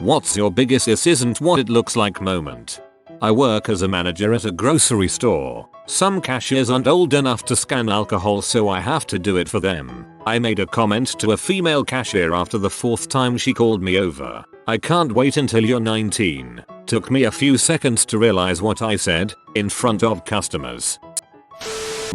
What's your biggest "this isn't what it looks like" moment? I work as a manager at a grocery store. Some cashiers aren't old enough to scan alcohol, so I have to do it for them. I made a comment to a female cashier after the 4th time she called me over. "I can't wait until you're 19. Took me a few seconds to realize what I said, in front of customers.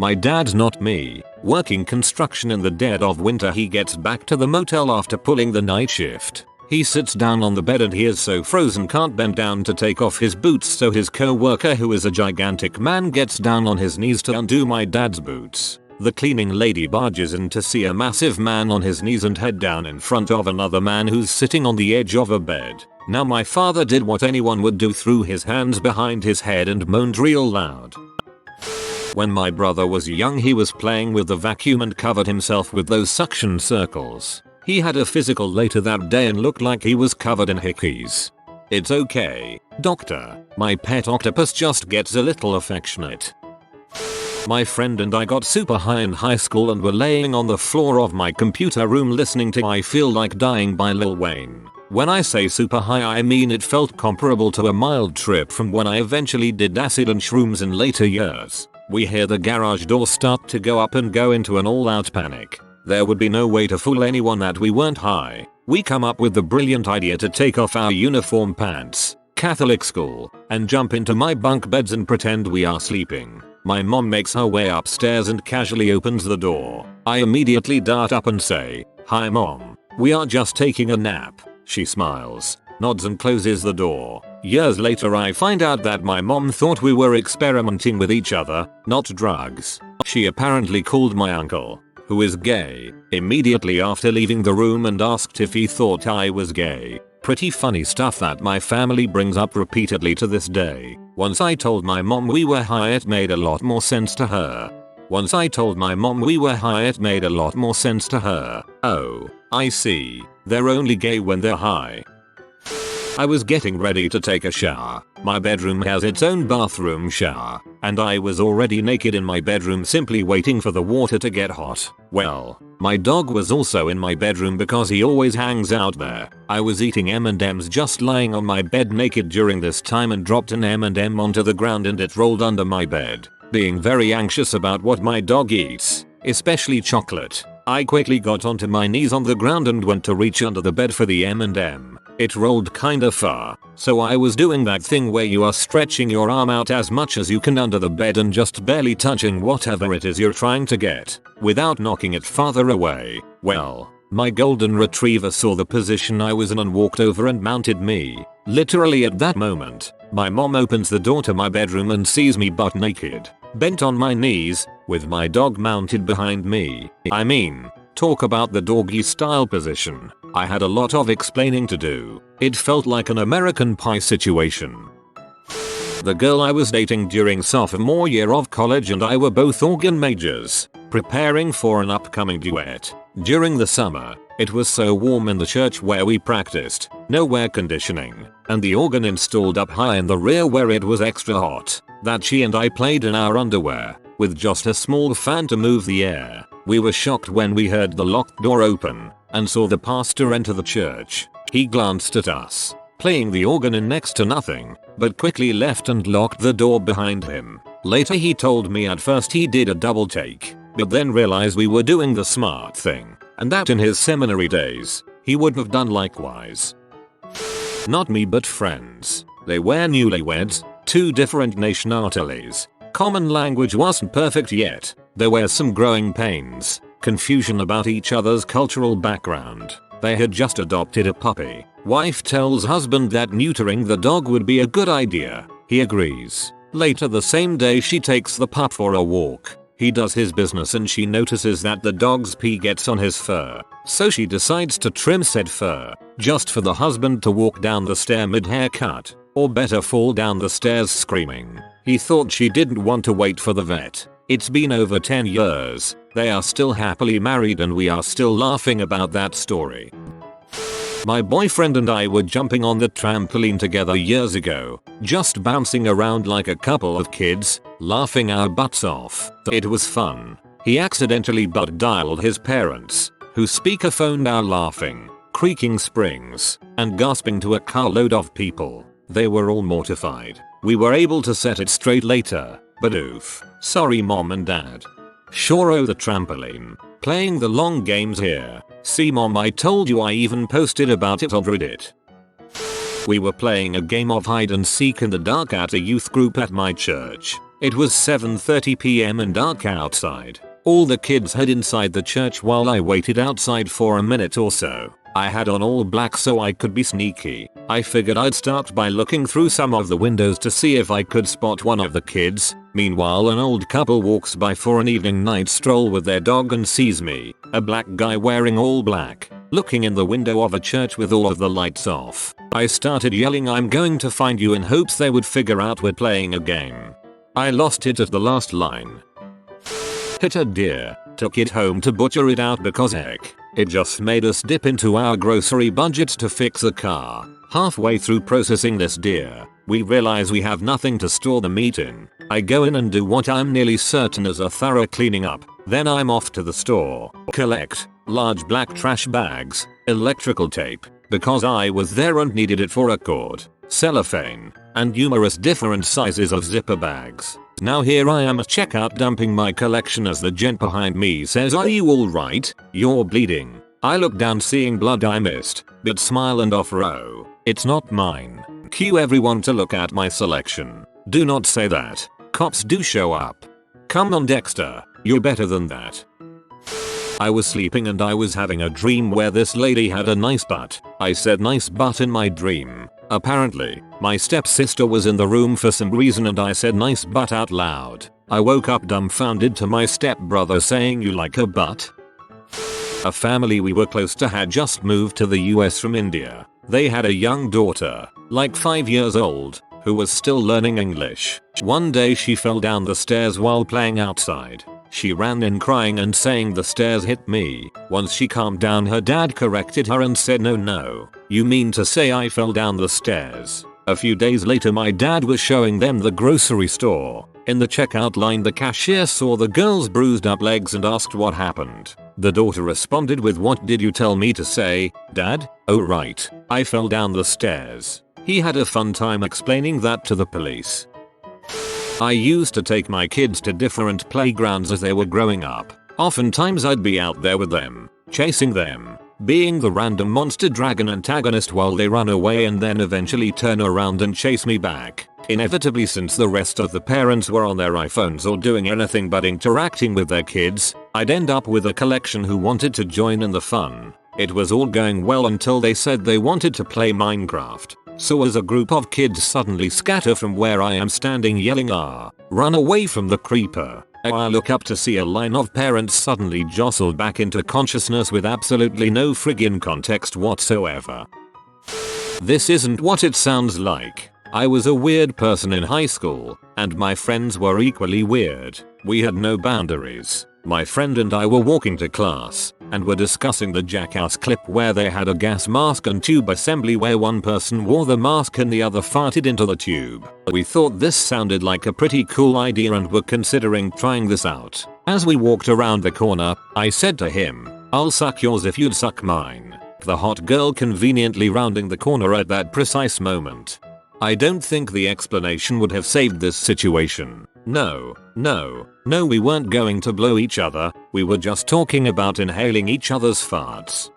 My dad's not me. Working construction in the dead of winter, he gets back to the motel after pulling the night shift. He sits down on the bed and he is so frozen can't bend down to take off his boots, so his co-worker, who is a gigantic man, gets down on his knees to undo my dad's boots. The cleaning lady barges in to see a massive man on his knees and head down in front of another man who's sitting on the edge of a bed. Now my father did what anyone would do, threw his hands behind his head and moaned real loud. When my brother was young, he was playing with the vacuum and covered himself with those suction circles. He had a physical later that day and looked like he was covered in hickeys. "It's okay, doctor. My pet octopus just gets a little affectionate." My friend and I got super high in high school and were laying on the floor of my computer room listening to "I Feel Like Dying" by Lil Wayne. When I say super high, I mean it felt comparable to a mild trip from when I eventually did acid and shrooms in later years. We hear the garage door start to go up and go into an all-out panic. There would be no way to fool anyone that we weren't high. We come up with the brilliant idea to take off our uniform pants, Catholic school, and jump into my bunk beds and pretend we are sleeping. My mom makes her way upstairs and casually opens the door. I immediately dart up and say, "Hi mom, we are just taking a nap." She smiles, nods and closes the door. Years later I find out that my mom thought we were experimenting with each other, not drugs. She apparently called my uncle, who is gay, immediately after leaving the room and asked if he thought I was gay. Pretty funny stuff that my family brings up repeatedly to this day. Once I told my mom we were high, it made a lot more sense to her. "Oh, I see. They're only gay when they're high." I was getting ready to take a shower. My bedroom has its own bathroom shower, and I was already naked in my bedroom simply waiting for the water to get hot. Well, my dog was also in my bedroom because he always hangs out there. I was eating M&Ms just lying on my bed naked during this time and dropped an M&M onto the ground and it rolled under my bed. Being very anxious about what my dog eats, especially chocolate, I quickly got onto my knees on the ground and went to reach under the bed for the M&M. It rolled kinda far, so I was doing that thing where you are stretching your arm out as much as you can under the bed and just barely touching whatever it is you're trying to get, without knocking it farther away. Well, my golden retriever saw the position I was in and walked over and mounted me. Literally at that moment, my mom opens the door to my bedroom and sees me butt naked, bent on my knees, with my dog mounted behind me. I mean, talk about the doggy style position. I had a lot of explaining to do. It felt like an American Pie situation. The girl I was dating during sophomore year of college and I were both organ majors, preparing for an upcoming duet. During the summer, it was so warm in the church where we practiced, no air conditioning, and the organ installed up high in the rear where it was extra hot, that she and I played in our underwear, with just a small fan to move the air. We were shocked when we heard the locked door open and saw the pastor enter the church. He glanced at us, playing the organ in next to nothing, but quickly left and locked the door behind him. Later he told me at first he did a double take, but then realized we were doing the smart thing, and that in his seminary days, he would have done likewise. Not me but friends. They were newlyweds, 2 different nationalities. Common language wasn't perfect yet. There were some growing pains, confusion about each other's cultural background. They had just adopted a puppy. Wife tells husband that neutering the dog would be a good idea. He agrees. Later the same day she takes the pup for a walk. He does his business and she notices that the dog's pee gets on his fur. So she decides to trim said fur, just for the husband to walk down the stair mid-haircut, or better fall down the stairs screaming. He thought she didn't want to wait for the vet. It's been over 10 years, they are still happily married and we are still laughing about that story. My boyfriend and I were jumping on the trampoline together years ago, just bouncing around like a couple of kids, laughing our butts off. It was fun. He accidentally butt dialed his parents, who speakerphoned our laughing, creaking springs, and gasping to a carload of people. They were all mortified. We were able to set it straight later, but oof. Sorry mom and dad. Sure, the trampoline. Playing the long games here. See mom, I told you, I even posted about it on Reddit. We were playing a game of hide and seek in the dark at a youth group at my church. It was 7:30 PM and dark outside. All the kids hid inside the church while I waited outside for a minute or so. I had on all black so I could be sneaky. I figured I'd start by looking through some of the windows to see if I could spot one of the kids. Meanwhile, an old couple walks by for an evening night stroll with their dog and sees me, a black guy wearing all black, looking in the window of a church with all of the lights off. I started yelling, "I'm going to find you," in hopes they would figure out we're playing a game. I lost it at the last line. Hit a deer, took it home to butcher it out because heck, it just made us dip into our grocery budgets to fix the car. Halfway through processing this deer, we realize we have nothing to store the meat in. I go in and do what I'm nearly certain is a thorough cleaning up. Then I'm off to the store, collect large black trash bags, electrical tape, because I was there and needed it for a cord, cellophane, and numerous different sizes of zipper bags. Now here I am at checkout dumping my collection as the gent behind me says, "Are you alright? You're bleeding." I look down seeing blood I missed, but smile and offer, "Oh, it's not mine." Cue everyone to look at my selection. Do not say that. Cops do show up. Come on Dexter, you're better than that. I was sleeping and I was having a dream where this lady had a nice butt. I said nice butt in my dream. Apparently, my stepsister was in the room for some reason and I said nice butt out loud. I woke up dumbfounded to my stepbrother saying, "You like a butt?" A family we were close to had just moved to the US from India. They had a young daughter, like 5 years old, who was still learning English. One day she fell down the stairs while playing outside. She ran in crying and saying, "The stairs hit me." Once she calmed down, her dad corrected her and said, No, you mean to say I fell down the stairs." A few days later my dad was showing them the grocery store. In the checkout line the cashier saw the girl's bruised up legs and asked what happened. The daughter responded with, "What did you tell me to say, Dad?" "Oh right, I fell down the stairs." He had a fun time explaining that to the police. I used to take my kids to different playgrounds as they were growing up. Oftentimes I'd be out there with them, chasing them, being the random monster dragon antagonist while they run away and then eventually turn around and chase me back. Inevitably, since the rest of the parents were on their iPhones or doing anything but interacting with their kids, I'd end up with a collection who wanted to join in the fun. It was all going well until they said they wanted to play Minecraft. So as a group of kids suddenly scatter from where I am standing yelling, "Ah, run away from the creeper." I look up to see a line of parents suddenly jostled back into consciousness with absolutely no friggin' context whatsoever. This isn't what it sounds like. I was a weird person in high school, and my friends were equally weird. We had no boundaries. My friend and I were walking to class, and were discussing the Jackass clip where they had a gas mask and tube assembly where one person wore the mask and the other farted into the tube. We thought this sounded like a pretty cool idea and were considering trying this out. As we walked around the corner, I said to him, "I'll suck yours if you'd suck mine." The hot girl conveniently rounding the corner at that precise moment. I don't think the explanation would have saved this situation. No, we weren't going to blow each other, we were just talking about inhaling each other's farts.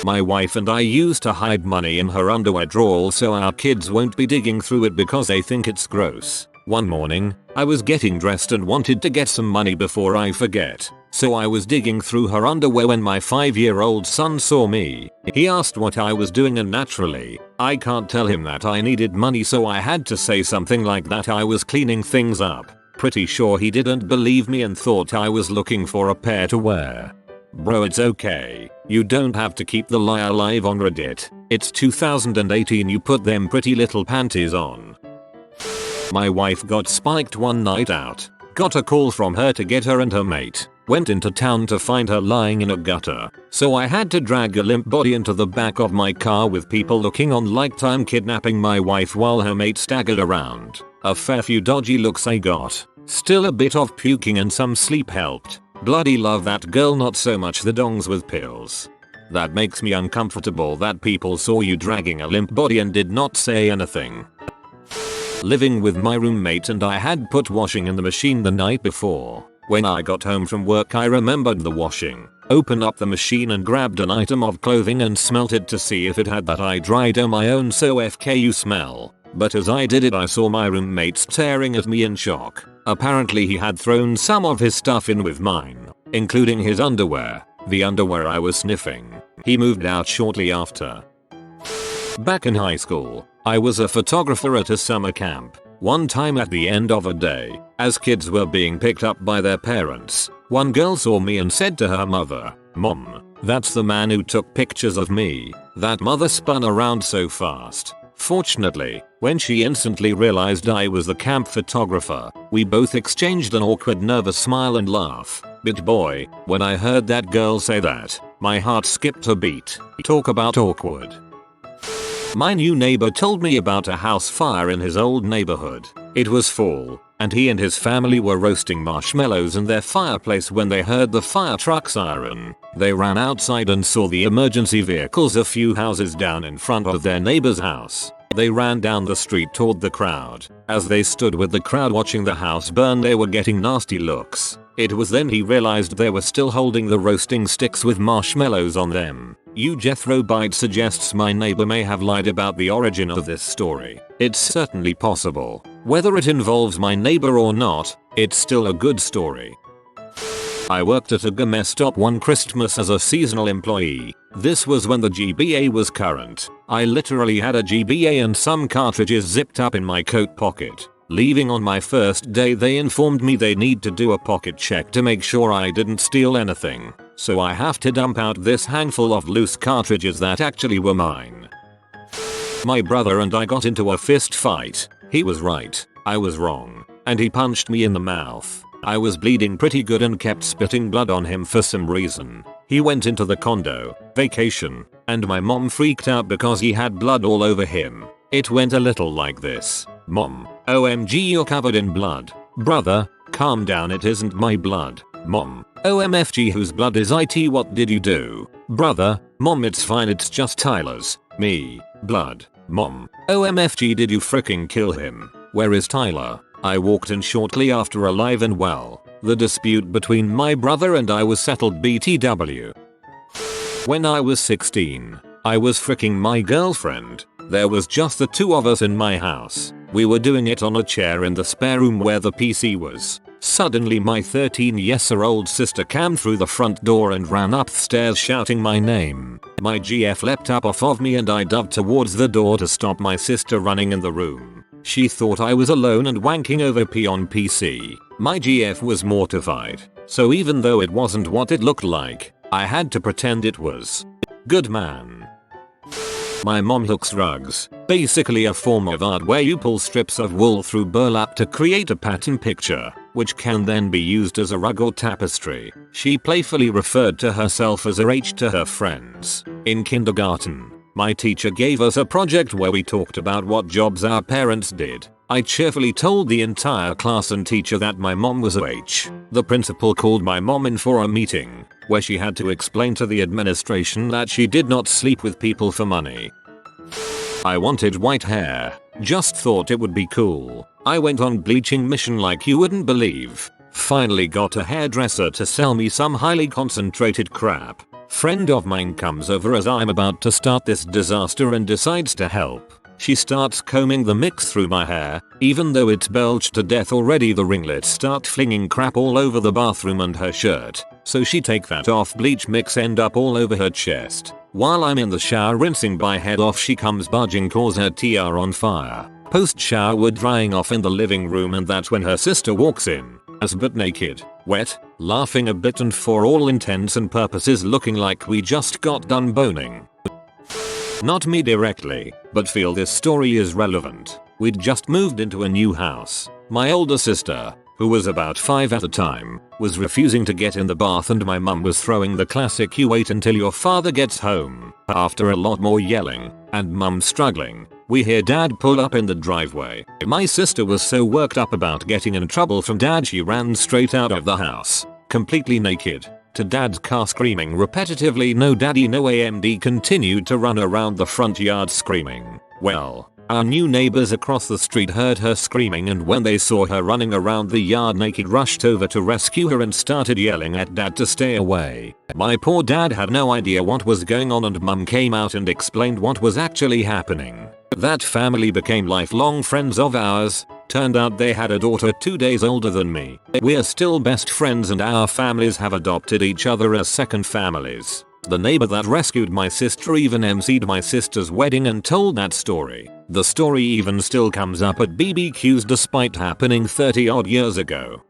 My wife and I used to hide money in her underwear drawer so our kids won't be digging through it because they think it's gross. One morning, I was getting dressed and wanted to get some money before I forget. So I was digging through her underwear when my 5-year-old son saw me. He asked what I was doing and naturally, I can't tell him that I needed money, so I had to say something like that I was cleaning things up. Pretty sure he didn't believe me and thought I was looking for a pair to wear. Bro, it's okay. You don't have to keep the lie alive on Reddit. It's 2018, you put them pretty little panties on. My wife got spiked one night out. Got a call from her to get her and her mate. Went into town to find her lying in a gutter. So I had to drag a limp body into the back of my car with people looking on like I'm kidnapping my wife while her mate staggered around. A fair few dodgy looks I got. Still a bit of puking and some sleep helped. Bloody love that girl, not so much the dongs with pills. That makes me uncomfortable that people saw you dragging a limp body and did not say anything. Living with my roommate and I had put washing in the machine the night before. When I got home from work I remembered the washing, opened up the machine and grabbed an item of clothing and smelt it to see if it had that I dried on my own so FKU smell. But as I did it I saw my roommate staring at me in shock. Apparently he had thrown some of his stuff in with mine, including his underwear, the underwear I was sniffing. He moved out shortly after. Back in high school, I was a photographer at a summer camp. One time at the end of a day, as kids were being picked up by their parents, one girl saw me and said to her mother, "Mom, that's the man who took pictures of me." That mother spun around so fast. Fortunately, when she instantly realized I was the camp photographer, we both exchanged an awkward nervous smile and laugh. But boy, when I heard that girl say that, my heart skipped a beat. Talk about awkward. My new neighbor told me about a house fire in his old neighborhood. It was fall, and he and his family were roasting marshmallows in their fireplace when they heard the fire truck siren. They ran outside and saw the emergency vehicles a few houses down in front of their neighbor's house. They ran down the street toward the crowd. As they stood with the crowd watching the house burn they were getting nasty looks. It was then he realized they were still holding the roasting sticks with marshmallows on them. Jethro Bite suggests my neighbor may have lied about the origin of this story. It's certainly possible. Whether it involves my neighbor or not, it's still a good story. I worked at a GameStop one Christmas as a seasonal employee. This was when the GBA was current. I literally had a GBA and some cartridges zipped up in my coat pocket. Leaving on my first day they informed me they need to do a pocket check to make sure I didn't steal anything. So I have to dump out this handful of loose cartridges that actually were mine. My brother and I got into a fist fight. He was right, I was wrong, and he punched me in the mouth. I was bleeding pretty good and kept spitting blood on him for some reason. He went into the condo, vacation, and my mom freaked out because he had blood all over him. It went a little like this. Mom, OMG you're covered in blood. Brother, calm down it isn't my blood. Mom, OMFG whose blood is it what did you do? Brother, Mom it's fine it's just Tyler's. Me, blood. Mom, OMFG did you fricking kill him? Where is Tyler? I walked in shortly after alive and well. The dispute between my brother and I was settled BTW. When I was 16, I was fricking my girlfriend. There was just the two of us in my house. We were doing it on a chair in the spare room where the PC was. Suddenly my 13-year-old sister came through the front door and ran up the stairs shouting my name. My GF leapt up off of me and I dove towards the door to stop my sister running in the room. She thought I was alone and wanking over pee on PC. My GF was mortified, so even though it wasn't what it looked like, I had to pretend it was. Good man. My mom hooks rugs, basically a form of art where you pull strips of wool through burlap to create a pattern picture, which can then be used as a rug or tapestry. She playfully referred to herself as a H to her friends. In kindergarten, my teacher gave us a project where we talked about what jobs our parents did. I cheerfully told the entire class and teacher that my mom was a H. The principal called my mom in for a meeting, where she had to explain to the administration that she did not sleep with people for money. I wanted white hair. Just thought it would be cool. I went on bleaching mission like you wouldn't believe. Finally got a hairdresser to sell me some highly concentrated crap. Friend of mine comes over as I'm about to start this disaster and decides to help. She starts combing the mix through my hair. Even though it's belched to death already, the ringlets start flinging crap all over the bathroom and her shirt. So she take that off, bleach mix end up all over her chest. While I'm in the shower rinsing my head off, she comes barging, cause her TR on fire. Post shower we're drying off in the living room and that's when her sister walks in. As but naked, wet, laughing a bit and for all intents and purposes looking like we just got done boning. Not me directly, but feel this story is relevant. We'd just moved into a new house. My older sister, who was about 5 at the time, was refusing to get in the bath and my mum was throwing the classic "you wait until your father gets home." After a lot more yelling, and mum struggling, we hear dad pull up in the driveway. My sister was so worked up about getting in trouble from dad she ran straight out of the house, completely naked, to dad's car screaming repetitively no daddy no AMD continued to run around the front yard screaming. Well, our new neighbors across the street heard her screaming and when they saw her running around the yard naked rushed over to rescue her and started yelling at dad to stay away. My poor dad had no idea what was going on and mum came out and explained what was actually happening. That family became lifelong friends of ours. Turned out they had a daughter 2 days older than me. We're still best friends and our families have adopted each other as second families. The neighbor that rescued my sister even emceed my sister's wedding and told that story. The story even still comes up at BBQs despite happening 30 odd years ago.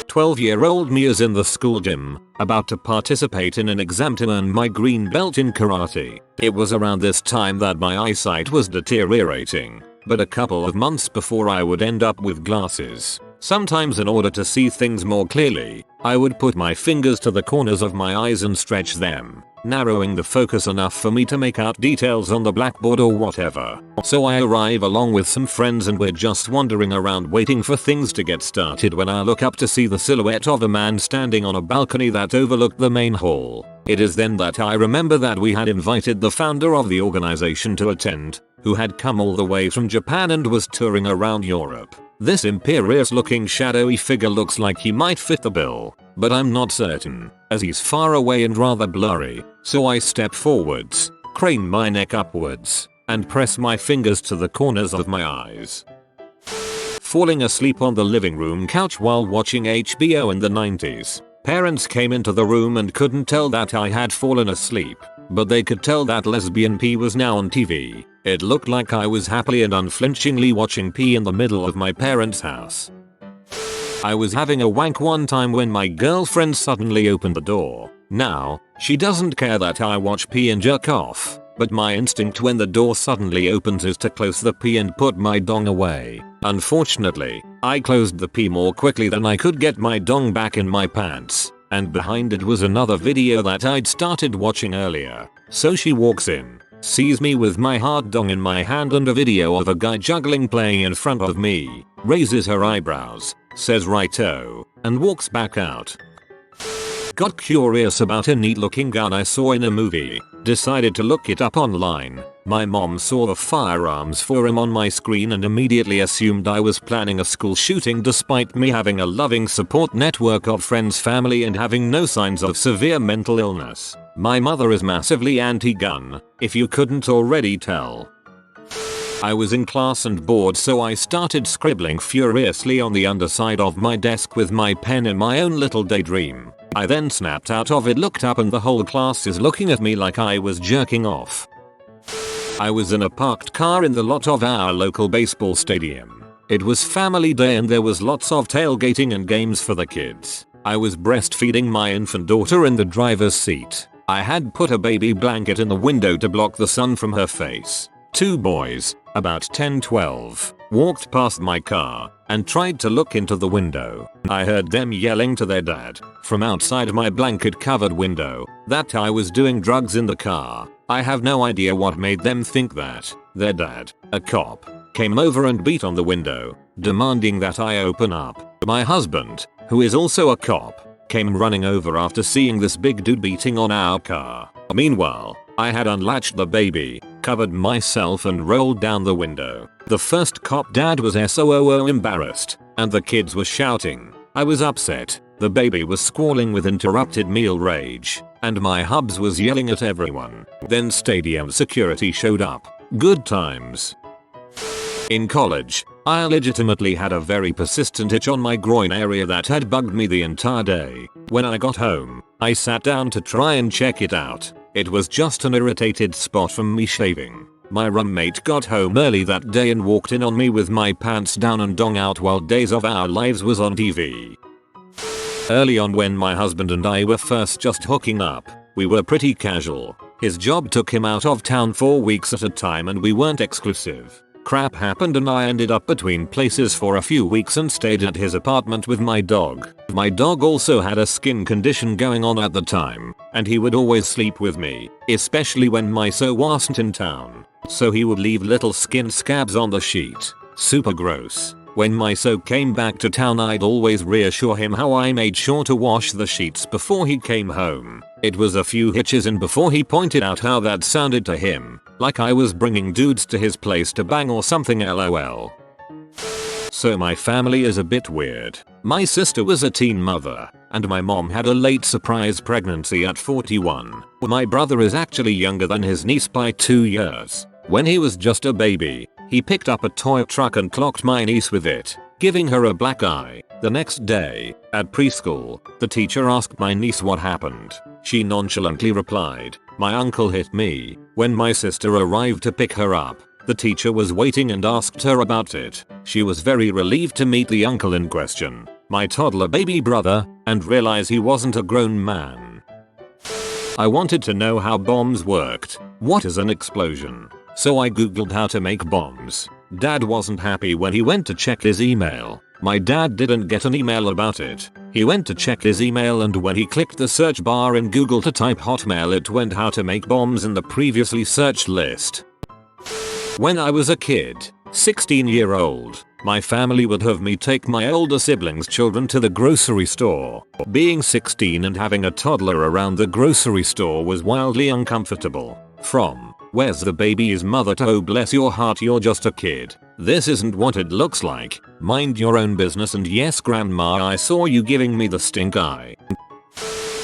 12-year-old me is in the school gym, about to participate in an exam to earn my green belt in karate. It was around this time that my eyesight was deteriorating, but a couple of months before I would end up with glasses. Sometimes in order to see things more clearly, I would put my fingers to the corners of my eyes and stretch them, narrowing the focus enough for me to make out details on the blackboard or whatever. So I arrive along with some friends and we're just wandering around waiting for things to get started when I look up to see the silhouette of a man standing on a balcony that overlooked the main hall. It is then that I remember that we had invited the founder of the organization to attend, who had come all the way from Japan and was touring around Europe. This imperious looking shadowy figure looks like he might fit the bill, but I'm not certain, as he's far away and rather blurry, so I step forwards, crane my neck upwards, and press my fingers to the corners of my eyes. Falling asleep on the living room couch while watching HBO in the 90s. Parents came into the room and couldn't tell that I had fallen asleep, but they could tell that lesbian pee was now on TV. It looked like I was happily and unflinchingly watching pee in the middle of my parents' house. I was having a wank one time when my girlfriend suddenly opened the door. Now, she doesn't care that I watch pee and jerk off, but my instinct when the door suddenly opens is to close the pee and put my dong away. Unfortunately, I closed the pee more quickly than I could get my dong back in my pants, and behind it was another video that I'd started watching earlier. So she walks in, sees me with my hard dong in my hand and a video of a guy juggling playing in front of me, raises her eyebrows, says righto, and walks back out. Got curious about a neat looking gun I saw in a movie, decided to look it up online. My mom saw the firearms forum on my screen and immediately assumed I was planning a school shooting despite me having a loving support network of friends, family and having no signs of severe mental illness. My mother is massively anti-gun, if you couldn't already tell. I was in class and bored, so I started scribbling furiously on the underside of my desk with my pen in my own little daydream. I then snapped out of it, looked up and the whole class is looking at me like I was jerking off. I was in a parked car in the lot of our local baseball stadium. It was family day and there was lots of tailgating and games for the kids. I was breastfeeding my infant daughter in the driver's seat. I had put a baby blanket in the window to block the sun from her face. Two boys, about 10-12, walked past my car and tried to look into the window. I heard them yelling to their dad from outside my blanket covered window that I was doing drugs in the car. I have no idea what made them think that. Their dad, a cop, came over and beat on the window, demanding that I open up. My husband, who is also a cop, came running over after seeing this big dude beating on our car. Meanwhile, I had unlatched the baby, covered myself and rolled down the window. The first cop dad was SOOO embarrassed, and the kids were shouting. I was upset, the baby was squalling with interrupted meal rage, and my hubs was yelling at everyone. Then stadium security showed up. Good times. In college, I legitimately had a very persistent itch on my groin area that had bugged me the entire day. When I got home, I sat down to try and check it out. It was just an irritated spot from me shaving. My roommate got home early that day and walked in on me with my pants down and dong out while Days of Our Lives was on TV. Early on, when my husband and I were first just hooking up, we were pretty casual. His job took him out of town for weeks at a time and we weren't exclusive. Crap happened and I ended up between places for a few weeks and stayed at his apartment with my dog. My dog also had a skin condition going on at the time, and he would always sleep with me, especially when Miso wasn't in town. So he would leave little skin scabs on the sheet. Super gross. When my soak came back to town, I'd always reassure him how I made sure to wash the sheets before he came home. It was a few hitches in before he pointed out how that sounded to him, like I was bringing dudes to his place to bang or something, lol. So my family is a bit weird. My sister was a teen mother, and my mom had a late surprise pregnancy at 41. My brother is actually younger than his niece by 2 years. When he was just a baby, he picked up a toy truck and clocked my niece with it, giving her a black eye. The next day, at preschool, the teacher asked my niece what happened. She nonchalantly replied, "My uncle hit me." When my sister arrived to pick her up, the teacher was waiting and asked her about it. She was very relieved to meet the uncle in question, my toddler baby brother, and realize he wasn't a grown man. I wanted to know how bombs worked. What is an explosion? So I googled how to make bombs. Dad wasn't happy when he went to check his email. My dad didn't get an email about it. He went to check his email, and when he clicked the search bar in Google to type Hotmail, it went how to make bombs in the previously searched list. When I was a kid, 16-year-old, my family would have me take my older siblings' children to the grocery store. Being 16 and having a toddler around the grocery store was wildly uncomfortable. From "Where's the baby's mother?" to "Oh bless your heart, you're just a kid. This isn't what it looks like. Mind your own business," and "Yes grandma, I saw you giving me the stink eye."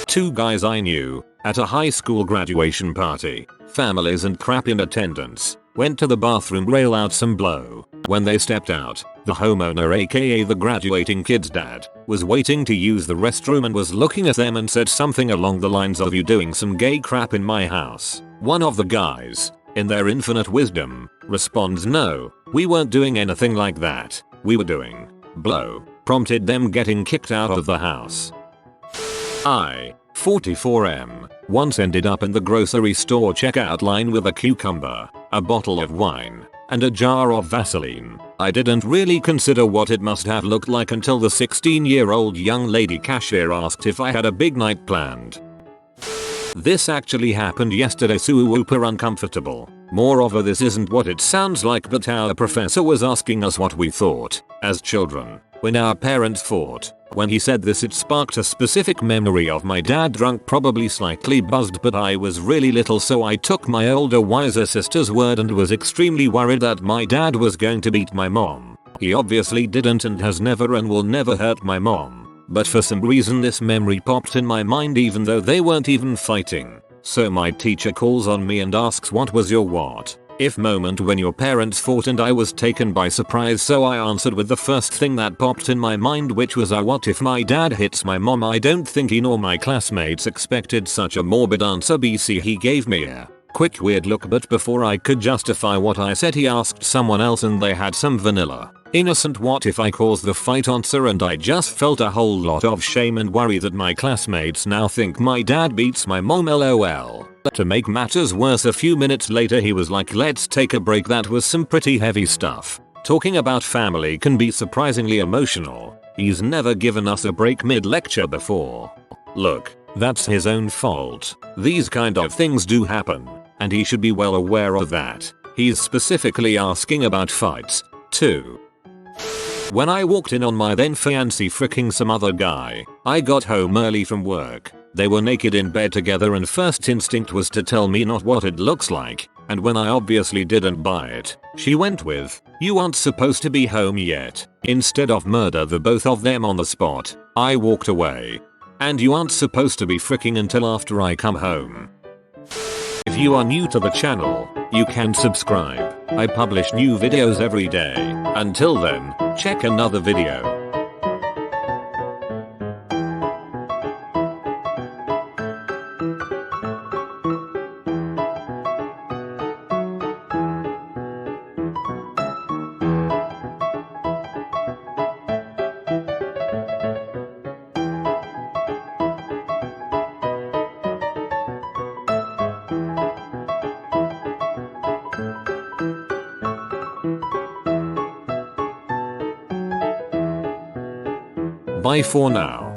Two guys I knew, at a high school graduation party, families and crap in attendance, went to the bathroom rail out some blow. When they stepped out, the homeowner, aka the graduating kid's dad, was waiting to use the restroom and was looking at them and said something along the lines of, "You doing some gay crap in my house?" One of the guys, in their infinite wisdom, responds, "No, we weren't doing anything like that. We were doing blow," prompted them getting kicked out of the house. I, 44M, once ended up in the grocery store checkout line with a cucumber, a bottle of wine, and a jar of Vaseline. I didn't really consider what it must have looked like until the 16-year-old young lady cashier asked if I had a big night planned. This actually happened yesterday, super uncomfortable. Moreover, this isn't what it sounds like, but our professor was asking us what we thought, as children, when our parents fought. When he said this, it sparked a specific memory of my dad drunk, probably slightly buzzed, but I was really little, so I took my older wiser sister's word and was extremely worried that my dad was going to beat my mom. He obviously didn't and has never and will never hurt my mom. But for some reason this memory popped in my mind even though they weren't even fighting. So my teacher calls on me and asks, "What was your what if moment when your parents fought?" And I was taken by surprise, so I answered with the first thing that popped in my mind, which was, what if my dad hits my mom? I don't think he nor my classmates expected such a morbid answer. BC, he gave me a quick weird look, but before I could justify what I said, he asked someone else and they had some vanilla innocent "what if I caused the fight?" answer, and I just felt a whole lot of shame and worry that my classmates now think my dad beats my mom, lol. To make matters worse, a few minutes later he was like, "Let's take a break." That was some pretty heavy stuff. Talking about family can be surprisingly emotional. He's never given us a break mid-lecture before. Look, that's his own fault. These kind of things do happen, and he should be well aware of that. He's specifically asking about fights, too. When I walked in on my then fiancé fricking some other guy, I got home early from work. They were naked in bed together, and first instinct was to tell me not what it looks like, and when I obviously didn't buy it, she went with, "You aren't supposed to be home yet." Instead of murder the both of them on the spot, I walked away. "And you aren't supposed to be fricking until after I come home." If you are new to the channel, you can subscribe. I publish new videos every day. Until then, check another video. Bye for now.